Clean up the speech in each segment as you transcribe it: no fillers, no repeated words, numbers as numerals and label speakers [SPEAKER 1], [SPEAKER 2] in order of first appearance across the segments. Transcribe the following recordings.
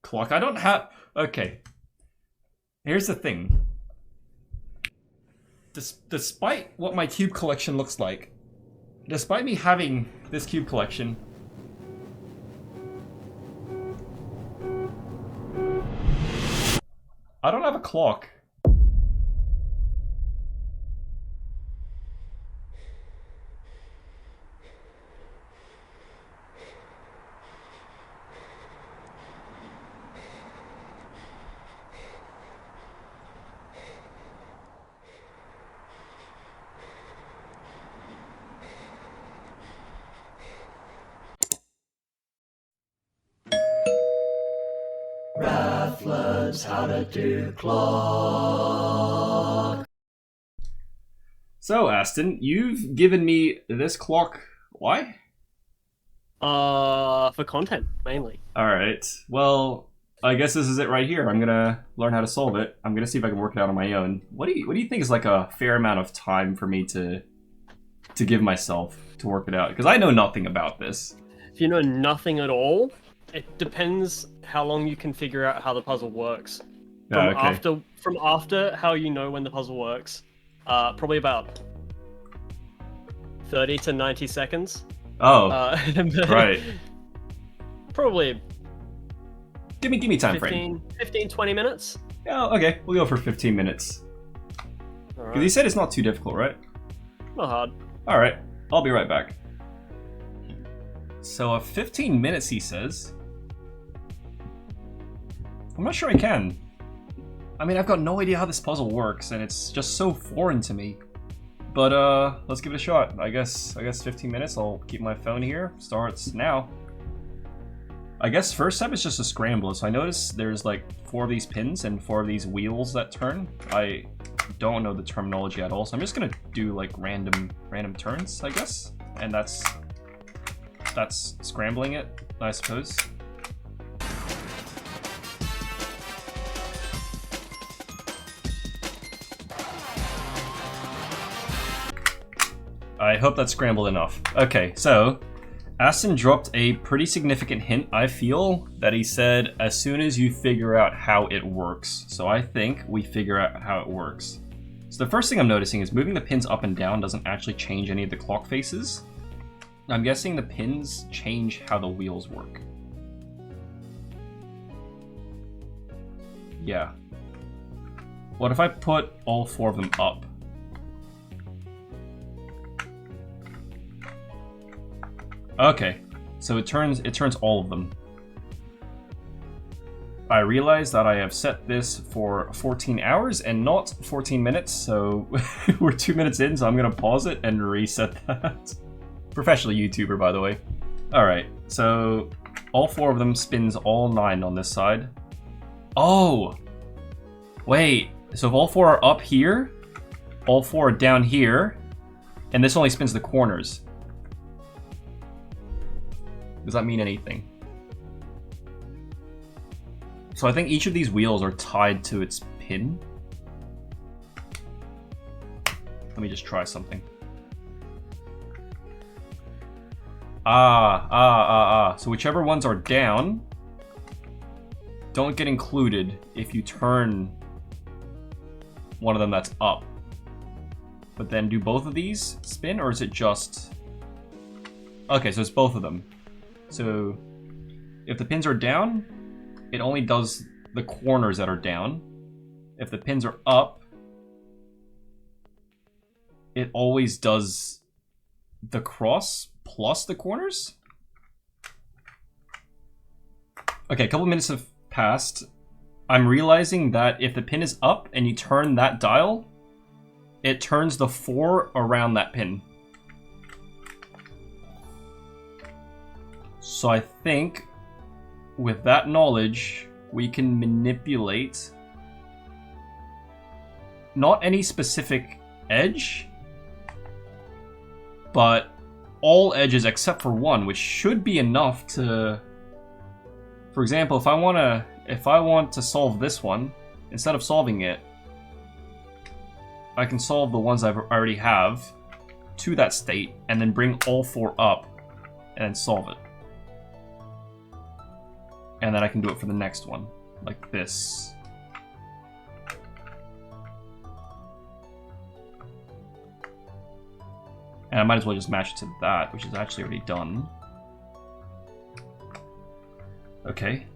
[SPEAKER 1] clock. I don't have... Okay. Here's the thing. Despite what my cube collection looks like, despite me having this cube collection, I don't have a clock.
[SPEAKER 2] Learns how to do clock.
[SPEAKER 1] So, Aston, you've given me this clock. Why?
[SPEAKER 3] For content, mainly.
[SPEAKER 1] Alright. Well, I guess this is it right here. I'm gonna learn how to solve it. I'm gonna see if I can work it out on my own. What do you think is like a fair amount of time for me to give myself to work it out? Because I know nothing about this.
[SPEAKER 3] If you know nothing at all, it depends how long you can figure out how the puzzle works. From after how you know when the puzzle works, probably about 30 to 90 seconds.
[SPEAKER 1] Oh, right.
[SPEAKER 3] Probably
[SPEAKER 1] Give me time frame.
[SPEAKER 3] 15, 20 minutes.
[SPEAKER 1] Yeah, okay. We'll go for 15 minutes. Because
[SPEAKER 3] Alright.
[SPEAKER 1] you said it's not too difficult, right?
[SPEAKER 3] Not hard.
[SPEAKER 1] Alright. I'll be right back. So, 15 minutes, he says. I'm not sure I can. I mean, I've got no idea how this puzzle works, and it's just so foreign to me. But, let's give it a shot. I guess 15 minutes. I'll keep my phone here. Starts now. I guess first step is just a scramble. So I notice there's like 4 of these pins and 4 of these wheels that turn. I don't know the terminology at all, so I'm just gonna do like random turns, I guess. And that's scrambling it, I suppose. I hope that's scrambled enough. Okay, so Aston dropped a pretty significant hint, I feel, that he said as soon as you figure out how it works. So I think we figure out how it works. So the first thing I'm noticing is moving the pins up and down doesn't actually change any of the clock faces. I'm guessing the pins change how the wheels work. Yeah. What if I put all 4 of them up? Okay, so it turns all of them. I realize that I have set this for 14 hours and not 14 minutes, so we're 2 minutes in, so I'm gonna pause it and reset that. Professional YouTuber, by the way. Alright, so all 4 of them spins all 9 on this side. Oh! Wait, so if all 4 are up here, all 4 are down here, and this only spins the corners. Does that mean anything? So I think each of these wheels are tied to its pin. Let me just try something. So whichever ones are down don't get included if you turn one of them that's up. But then do both of these spin, or is it just... Okay, so it's both of them. So if the pins are down, it only does the corners that are down. If the pins are up, it always does the cross plus the corners. Okay, a couple minutes have passed. I'm realizing that if the pin is up and you turn that dial, it turns the 4 around that pin. So I think with that knowledge, we can manipulate not any specific edge, but all edges except for one, which should be enough to... For example, if I want to solve this one, instead of solving it, I can solve the ones I already have to that state, and then bring all 4 up, and then solve it. And then I can do it for the next one, like this. And I might as well just match it to that, which is actually already done. Okay.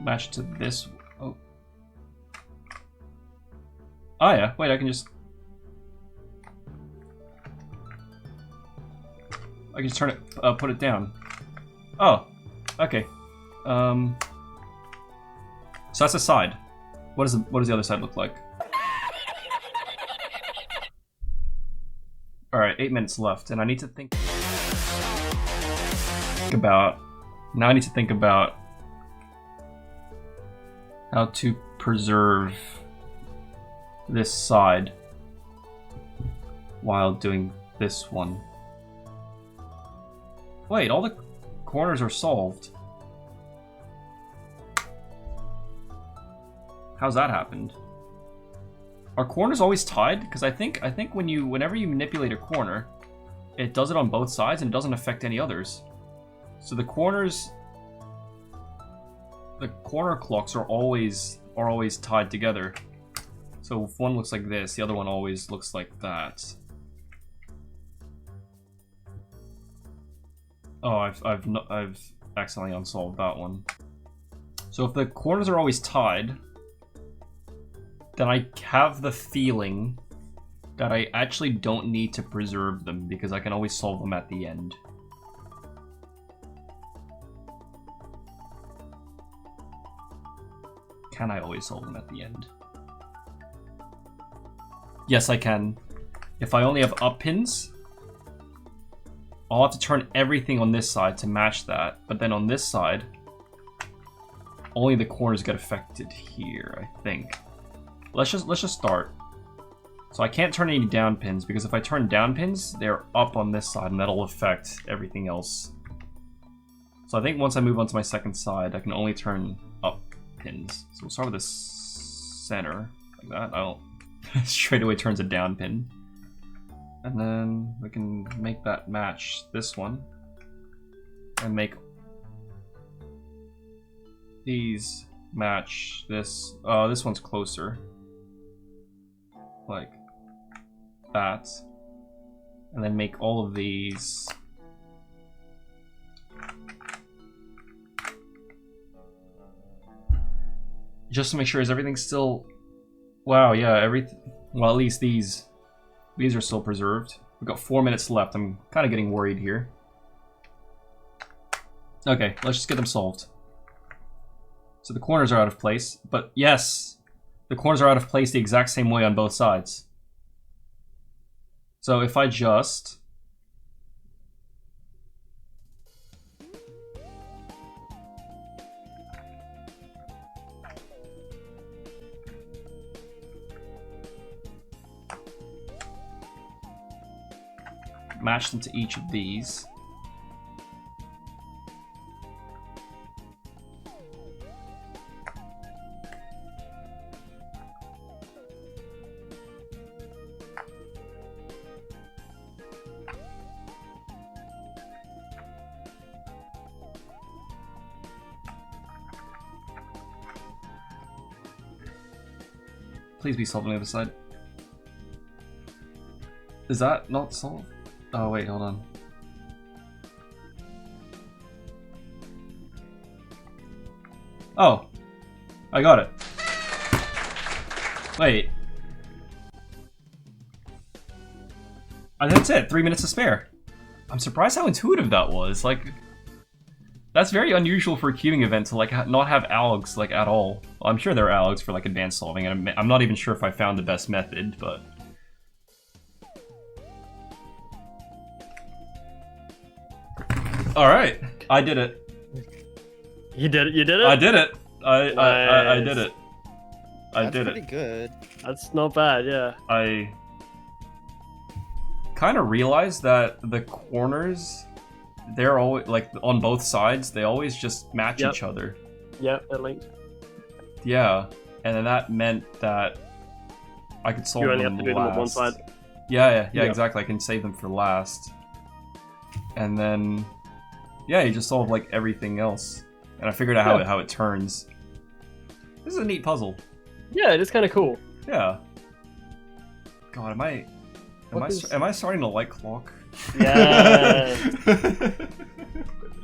[SPEAKER 1] Match to this. Oh. Oh yeah, wait, I can just turn it, put it down. Oh, okay. So that's the side. What does the other side look like? All right, 8 minutes left, and I need to think about. Now I need to think about how to preserve this side while doing this one. Wait, all the corners are solved. How's that happened? Are corners always tied? Because I think whenever you manipulate a corner, it does it on both sides and it doesn't affect any others. So the corner clocks are always tied together. So if one looks like this, the other one always looks like that. Oh, I've accidentally unsolved that one. So if the corners are always tied, then I have the feeling that I actually don't need to preserve them because I can always solve them at the end. Can I always solve them at the end? Yes, I can. If I only have up pins, I'll have to turn everything on this side to match that. But then on this side, only the corners get affected here, I think. Let's just start. So I can't turn any down pins because if I turn down pins, they're up on this side and that'll affect everything else. So I think once I move on to my second side, I can only turn up pins. So we'll start with the center, like that. I'll straight away turns a down pin. And then we can make that match this one. And make these match this. This one's closer. Like that. And then make all of these just to make sure, is everything still... Wow, yeah, well, at least these are still preserved. We've got 4 minutes left. I'm kind of getting worried here. Okay, let's just get them solved. So the corners are out of place, but yes, the corners are out of place the exact same way on both sides. So if I just... match them to each of these. Please be solved on the other side. Is that not solved? Oh wait, hold on. Oh, I got it. Wait. That's it, 3 minutes to spare. I'm surprised how intuitive that was. Like, that's very unusual for a queuing event to like not have algs like at all. Well, I'm sure there are algs for like advanced solving, and I'm not even sure if I found the best method, but. All right, I did it.
[SPEAKER 3] You did it. You did it.
[SPEAKER 1] I did it. I did it. I did it.
[SPEAKER 2] That's pretty good.
[SPEAKER 3] That's not bad. Yeah.
[SPEAKER 1] I kind of realized that the corners, they're always like on both sides. They always just match each other.
[SPEAKER 3] Yep, they're linked.
[SPEAKER 1] Yeah, and then that meant that I could solve them. You only have to do them on one side. Yeah, exactly. I can save them for last, and then. Yeah, you just solve like everything else. and I figured out how it turns. This is a neat puzzle.
[SPEAKER 3] Yeah, it is kind of cool.
[SPEAKER 1] Yeah. God, am I starting to like clock?
[SPEAKER 3] Yeah.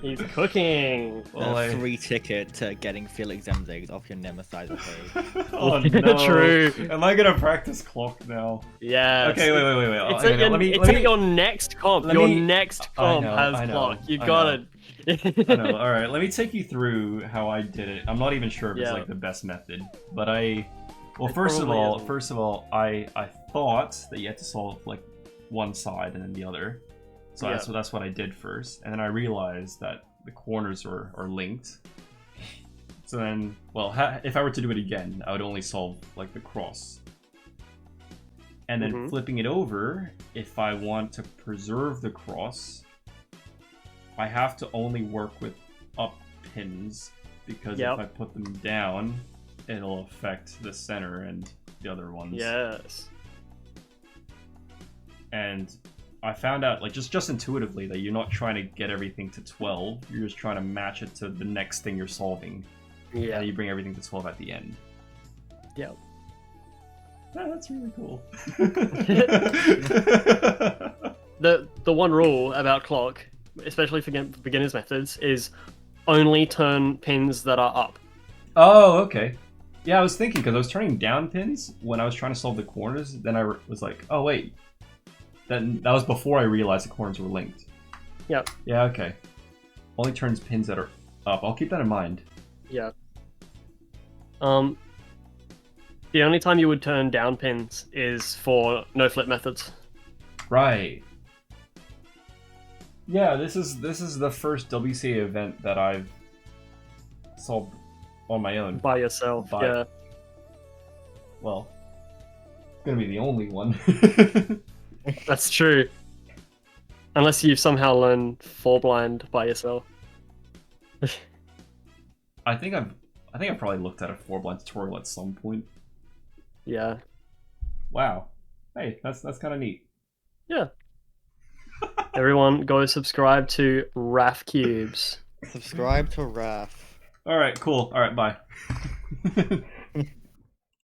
[SPEAKER 3] He's cooking.
[SPEAKER 2] Well, a free ticket to getting Felix Zemzig off your Nemesis page.
[SPEAKER 1] Oh no!
[SPEAKER 3] True.
[SPEAKER 1] Am I gonna practice clock now?
[SPEAKER 3] Yeah.
[SPEAKER 1] Okay, wait.
[SPEAKER 3] It's at your next comp. Your next comp has clock. You got it.
[SPEAKER 1] I know. All right, let me take you through how I did it. I'm not even sure if it's like the best method, but first of all, I thought that you had to solve like one side and then the other. So that's what I did first, and then I realized that the corners are linked. So then, well, if I were to do it again, I would only solve like the cross. And then flipping it over, if I want to preserve the cross, I have to only work with up pins, because if I put them down, it'll affect the center and the other ones.
[SPEAKER 3] Yes.
[SPEAKER 1] And I found out, like, just intuitively, that you're not trying to get everything to 12. You're just trying to match it to the next thing you're solving.
[SPEAKER 3] Yeah.
[SPEAKER 1] And you bring everything to 12 at the end.
[SPEAKER 3] Yeah.
[SPEAKER 1] Yeah, that's really cool.
[SPEAKER 3] The one rule about clock, especially for beginners methods, is only turn pins that are up.
[SPEAKER 1] Oh, okay. Yeah, I was thinking, because I was turning down pins when I was trying to solve the corners. Then I was like, oh wait. That was before I realized the corners were linked.
[SPEAKER 3] Yep.
[SPEAKER 1] Yeah, okay. Only turns pins that are up. I'll keep that in mind.
[SPEAKER 3] Yeah. The only time you would turn down pins is for no flip methods.
[SPEAKER 1] Right. Yeah, this is the first WCA event that I've solved on my own.
[SPEAKER 3] By yourself, yeah.
[SPEAKER 1] Well, it's gonna be the only one.
[SPEAKER 3] That's true. Unless you've somehow learned 4-blind by yourself.
[SPEAKER 1] I think I've probably looked at a 4-blind tutorial at some point.
[SPEAKER 3] Yeah.
[SPEAKER 1] Wow. Hey, that's kind of neat.
[SPEAKER 3] Yeah. Everyone, go subscribe to Raf Cubes.
[SPEAKER 2] Subscribe to Raf.
[SPEAKER 1] All right, cool. All right, bye.